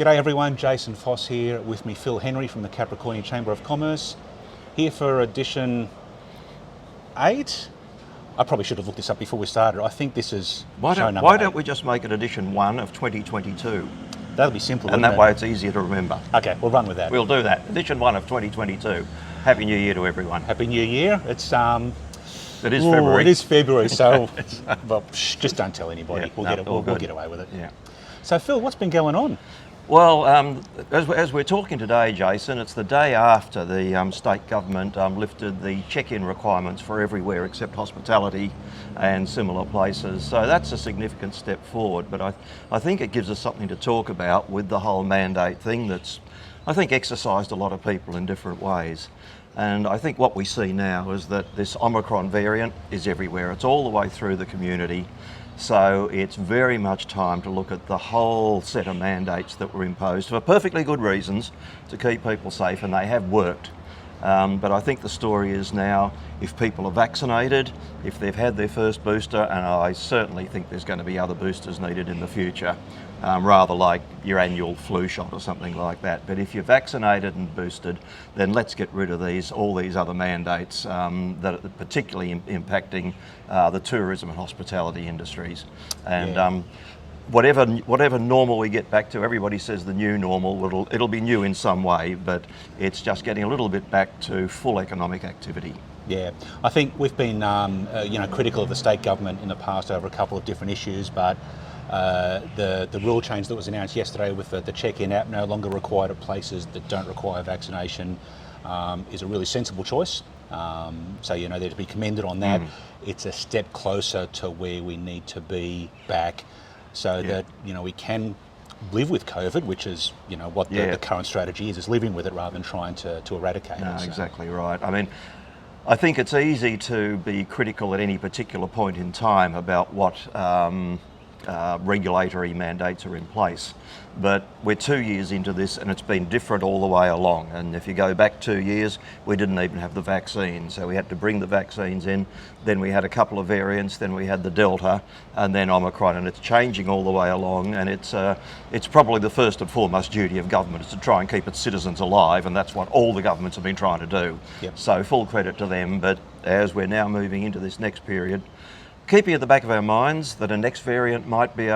G'day everyone, Jason Foss here, with me Phil Henry from the Capricornia Chamber of Commerce, here for edition 8. I probably should have looked this up before we started. I think this is Why show number why 8. don't we just make it edition 1 of 2022? That'll be simple, And that way it's easier to remember. Okay, we'll run with that. We'll do that. Edition 1 of 2022. Happy New Year to everyone. Happy New Year. It's It is February. It is February, so well, just don't tell anybody. Yeah, We'll get away with it. Yeah. So Phil, what's been going on? Well, as we're talking today, Jason, it's the day after the state government lifted the check-in requirements for everywhere except hospitality and similar places. So that's a significant step forward. But I think it gives us something to talk about with the whole mandate thing that's, I think, exercised a lot of people in different ways. And I think what we see now is that this Omicron variant is everywhere. It's all the way through the community. So it's very much time to look at the whole set of mandates that were imposed for perfectly good reasons to keep people safe, and they have worked. But I think the story is now, if people are vaccinated, if they've had their first booster, and I certainly think there's going to be other boosters needed in the future, rather like your annual flu shot or something like that. But if you're vaccinated and boosted, then let's get rid of all these other mandates that are particularly impacting the tourism and hospitality industries. And whatever normal we get back to, everybody says the new normal, it'll be new in some way, but it's just getting a little bit back to full economic activity. Yeah, I think we've been critical of the state government in the past over a couple of different issues, but the rule change that was announced yesterday with the check-in app no longer required at places that don't require vaccination is a really sensible choice. So they're to be commended on that. It's a step closer to where we need to be back, so that we can live with COVID, which is what the current strategy is living with it rather than trying to eradicate it. So. Exactly right. I mean, I think it's easy to be critical at any particular point in time about what regulatory mandates are in place. But we're 2 years into this and it's been different all the way along. And if you go back 2 years, we didn't even have the vaccine. So we had to bring the vaccines in. Then we had a couple of variants, then we had the Delta and then Omicron, and it's changing all the way along. And it's probably the first and foremost duty of government is to try and keep its citizens alive. And that's what all the governments have been trying to do. Yep. So full credit to them. But as we're now moving into this next period, keeping at the back of our minds that a next variant might be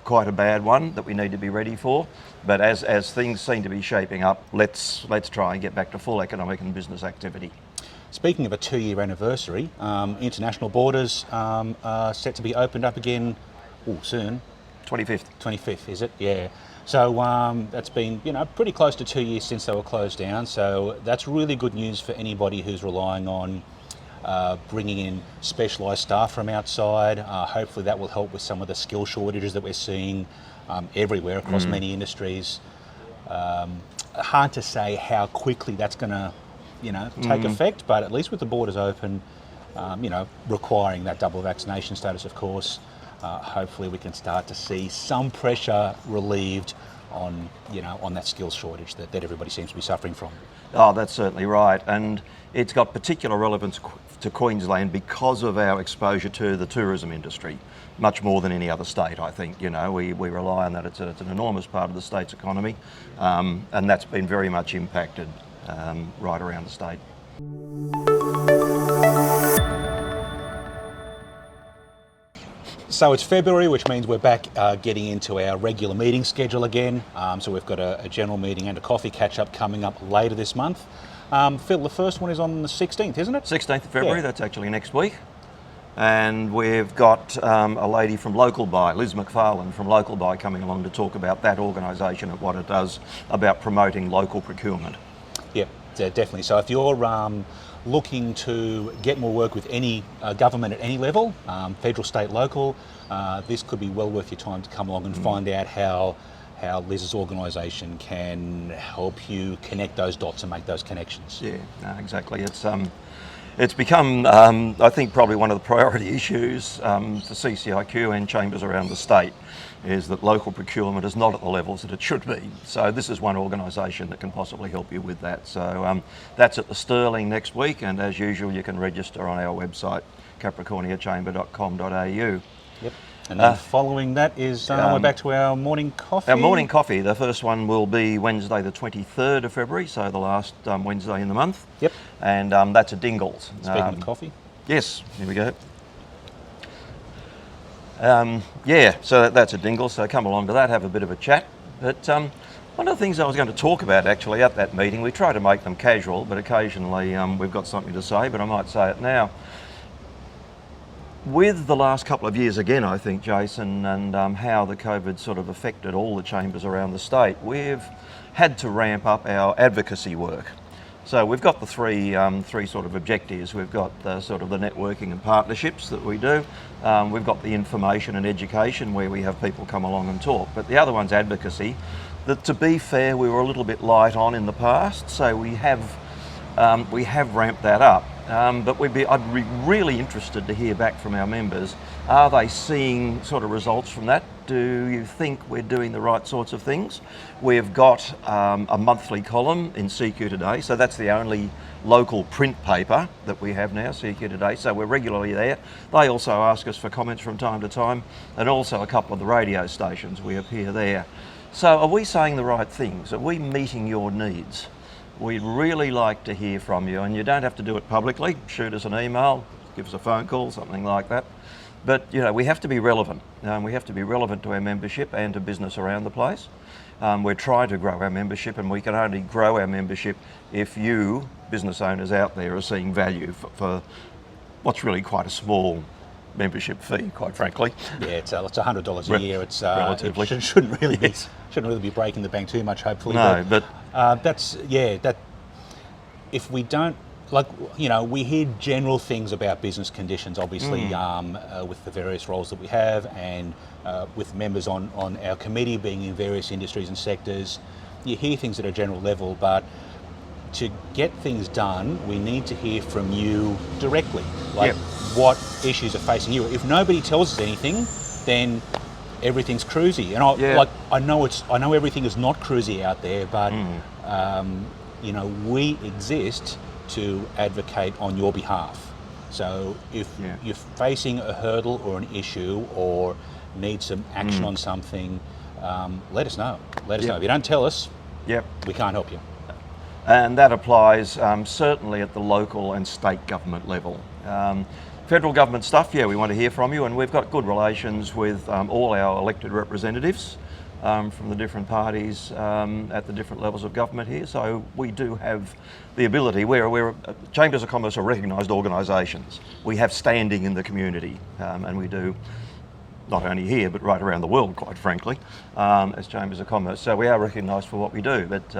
quite a bad one that we need to be ready for. But as things seem to be shaping up, let's try and get back to full economic and business activity. Speaking of a 2-year anniversary, international borders are set to be opened up again soon. 25th, is it? Yeah. So that's been pretty close to 2 years since they were closed down. So that's really good news for anybody who's relying on bringing in specialised staff from outside. Hopefully that will help with some of the skill shortages that we're seeing everywhere across many industries. Hard to say how quickly that's going to take effect, but at least with the borders open, requiring that double vaccination status, of course, hopefully we can start to see some pressure relieved on that skills shortage that everybody seems to be suffering from. Oh, that's certainly right. And it's got particular relevance to Queensland because of our exposure to the tourism industry, much more than any other state, I think. We rely on that. It's an enormous part of the state's economy, and that's been very much impacted right around the state. So it's February, which means we're back getting into our regular meeting schedule again. So we've got a general meeting and a coffee catch-up coming up later this month. Phil, the first one is on the 16th, isn't it? 16th of February, that's actually next week. And we've got a lady from Local Buy, Liz McFarlane from Local Buy, coming along to talk about that organisation and what it does about promoting local procurement. Yeah, definitely. So if you're looking to get more work with any government at any level, federal, state, local, this could be well worth your time to come along and find out how Liz's organisation can help you connect those dots and make those connections. Yeah, no, exactly. It's become, I think, probably one of the priority issues for CCIQ and chambers around the state, is that local procurement is not at the levels that it should be. So this is one organisation that can possibly help you with that. So that's at the Stirling next week, and as usual you can register on our website, capricorniachamber.com.au. Yep. And then following that is we're back to our morning coffee. Our morning coffee, the first one will be Wednesday the 23rd of February, so the last Wednesday in the month. Yep. And that's at Dingles. Speaking of coffee. Yes, here we go. So that's a Dingle, so come along to that, have a bit of a chat. But one of the things I was going to talk about actually at that meeting, we try to make them casual, but occasionally we've got something to say, but I might say it now. With the last couple of years again, I think, Jason, and how the COVID sort of affected all the chambers around the state, we've had to ramp up our advocacy work. So we've got the three sort of objectives. We've got the sort of the networking and partnerships that we do. We've got the information and education where we have people come along and talk. But the other one's advocacy. That, to be fair, we were a little bit light on in the past, so we have ramped that up. But I'd be really interested to hear back from our members. Are they seeing sort of results from that? Do you think we're doing the right sorts of things? We've got a monthly column in CQ Today, so that's the only local print paper that we have now, CQ Today, so we're regularly there. They also ask us for comments from time to time, and also a couple of the radio stations, we appear there. So are we saying the right things? Are we meeting your needs? We'd really like to hear from you, and you don't have to do it publicly. Shoot us an email, give us a phone call, something like that. But we have to be relevant. We have to be relevant to our membership and to business around the place. We're trying to grow our membership, and we can only grow our membership if you, business owners out there, are seeing value for what's really quite a small membership fee, quite frankly. Yeah, it's $100 a year. It's relatively. It shouldn't really be breaking the bank too much, hopefully. No, but that if we don't, we hear general things about business conditions, obviously, with the various roles that we have, and with members on our committee being in various industries and sectors. You hear things at a general level, but to get things done, we need to hear from you directly. What issues are facing you. If nobody tells us anything, then everything's cruisy. And I know everything is not cruisy out there, but we exist to advocate on your behalf. So if you're facing a hurdle or an issue or need some action on something, let us know. Let us know. If you don't tell us, we can't help you. And that applies certainly at the local and state government level. Federal government stuff, we want to hear from you, and we've got good relations with all our elected representatives from the different parties at the different levels of government here. So we do have the ability, we're Chambers of Commerce are recognised organisations. We have standing in the community, and we do, not only here, but right around the world, quite frankly, as Chambers of Commerce. So we are recognised for what we do, but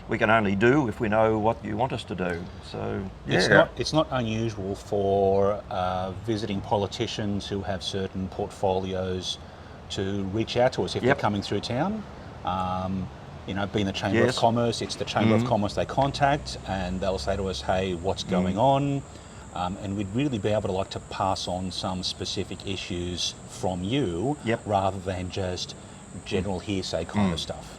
we can only do if we know what you want us to do. So it's not unusual for visiting politicians who have certain portfolios to reach out to us if they're coming through town. Being the Chamber of Commerce, it's the Chamber of Commerce they contact, and they'll say to us, hey, what's going on? And we'd really be able to pass on some specific issues from you rather than just general hearsay kind of stuff.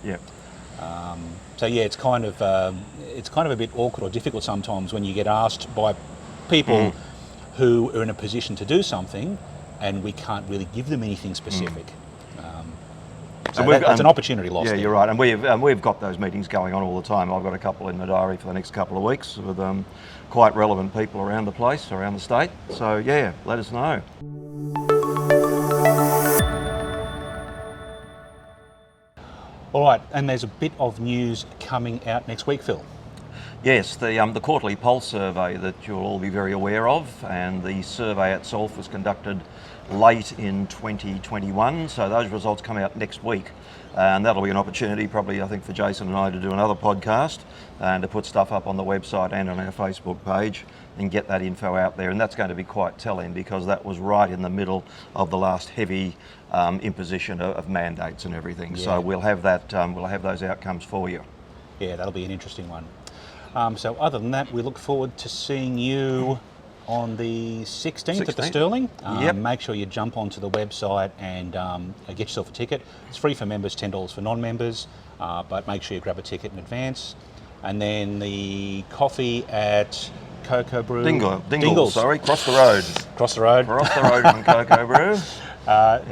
It's kind of a bit awkward or difficult sometimes when you get asked by people who are in a position to do something and we can't really give them anything specific. So that's an opportunity lost. You're right, and we've got those meetings going on all the time. I've got a couple in the diary for the next couple of weeks with quite relevant people around the place, around the state. So let us know. All right, and there's a bit of news coming out next week, Phil. Yes, the quarterly pulse survey that you'll all be very aware of, and the survey itself was conducted late in 2021, so those results come out next week, and that'll be an opportunity probably, I think, for Jason and I to do another podcast and to put stuff up on the website and on our Facebook page and get that info out there. And that's going to be quite telling because that was right in the middle of the last heavy imposition of mandates and everything. So we'll have that, we'll have those outcomes for you. Yeah, that'll be an interesting one. So other than that, we look forward to seeing you on the 16th at the Sterling. Make sure you jump onto the website and get yourself a ticket. It's free for members, $10 for non-members, but make sure you grab a ticket in advance. And then the coffee at Cocoa Brew. Dingles, sorry, cross the road. Cross the road. Cross the road from Cocoa Brew.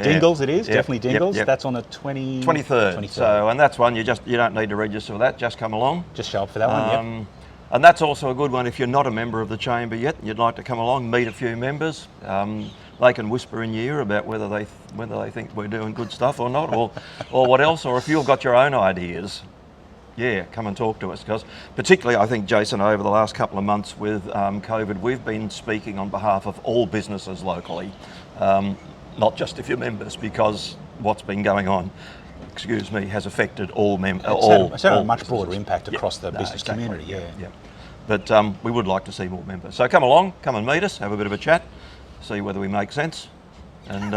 Dingles it is, Yep, definitely yep, Dingles. yep. That's on the 23rd. So, and that's one you don't need to register for that. Just come along. Just show up for that one, yep. And that's also a good one if you're not a member of the chamber yet and you'd like to come along, meet a few members. They can whisper in your ear about whether they think we're doing good stuff or not, or what else, or if you've got your own ideas. Yeah, come and talk to us, because particularly I think, Jason, over the last couple of months with COVID, we've been speaking on behalf of all businesses locally, not just if you're members, because what's been going on, excuse me, has affected all members. It's had a much broader impact across the business community, yeah. But we would like to see more members. So come along, come and meet us, have a bit of a chat, see whether we make sense. And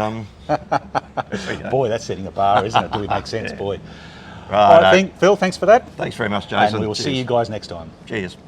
boy, that's setting a bar, isn't it? Do we make sense, boy? Right. Phil, thanks for that. Thanks very much, Jason. And we will see you guys next time. Cheers.